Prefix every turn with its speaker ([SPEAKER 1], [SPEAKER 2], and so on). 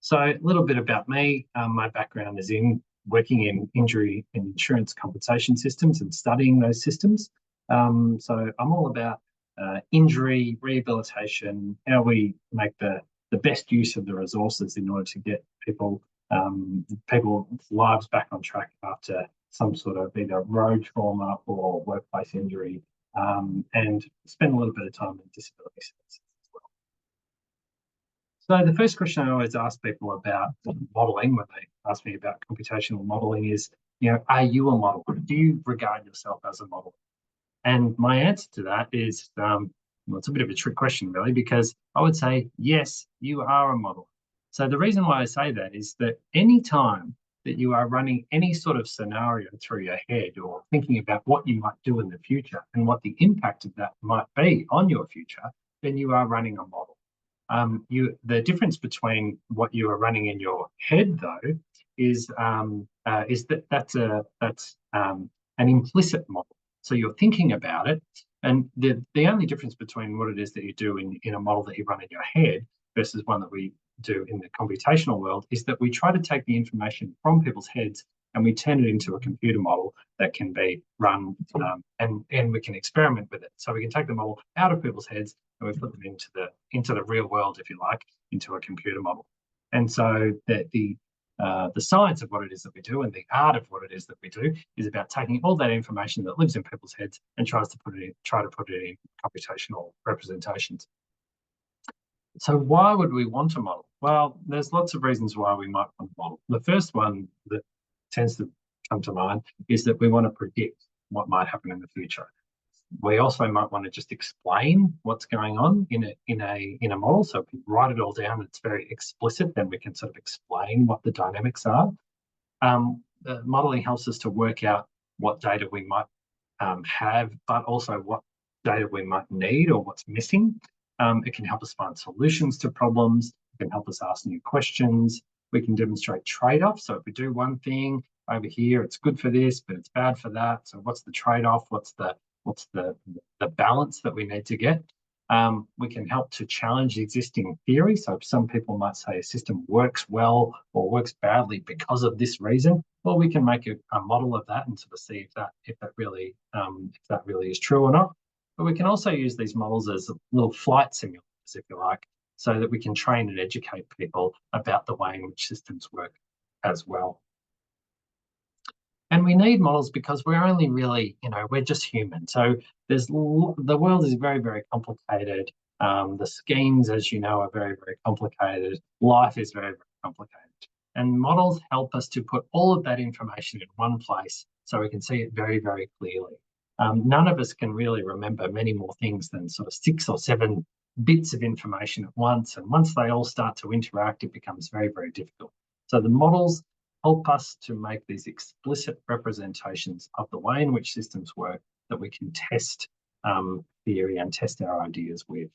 [SPEAKER 1] So a little bit about me. My background is in working in injury and insurance compensation systems and studying those systems. So I'm all about injury, rehabilitation, how we make the best use of the resources in order to get people's lives back on track after some sort of either road trauma or workplace injury, and spend a little bit of time in disability services as well. So the first question I always ask people about modelling, when they ask me about computational modelling, is, are you a model? Do you regard yourself as a model? And my answer to that is, well, it's a bit of a trick question, really, because I would say, yes, you are a model. So the reason why I say that is that any time that you are running any sort of scenario through your head or thinking about what you might do in the future and what the impact of that might be on your future, then you are running a model. The difference between what you are running in your head, though, is that's an implicit model. So you're thinking about it, and the only difference between what it is that you do in a model that you run in your head versus one that we do in the computational world is that we try to take the information from people's heads and we turn it into a computer model that can be run, and we can experiment with it. So we can take the model out of people's heads and we put them into the real world, if you like, into a computer model. And so the science of what it is that we do and the art of what it is that we do is about taking all that information that lives in people's heads and try to put it in computational representations. So why would we want a model? Well, there's lots of reasons why we might want a model. The first one that tends to come to mind is that we want to predict what might happen in the future. We also might want to just explain what's going on in a model. So if we write it all down, it's very explicit, then we can sort of explain what the dynamics are. Modeling helps us to work out what data we might have, but also what data we might need or what's missing. It can help us find solutions to problems. It can help us ask new questions. We can demonstrate trade-offs. So if we do one thing over here, it's good for this, but it's bad for that. So what's the trade-off? What's the balance that we need to get? We can help to challenge existing theory. So some people might say a system works well or works badly because of this reason. Well, we can make a model of that and sort of see if that really is true or not. But we can also use these models as little flight simulators, if you like, so that we can train and educate people about the way in which systems work as well. And we need models because we're only really, we're just human. So the world is very, very complicated. The schemes, as you know, are very, very complicated. Life is very, very complicated. And models help us to put all of that information in one place so we can see it very, very clearly. None of us can really remember many more things than sort of 6 or 7 bits of information at once. And once they all start to interact, it becomes very, very difficult. So the models help us to make these explicit representations of the way in which systems work that we can test theory and test our ideas with.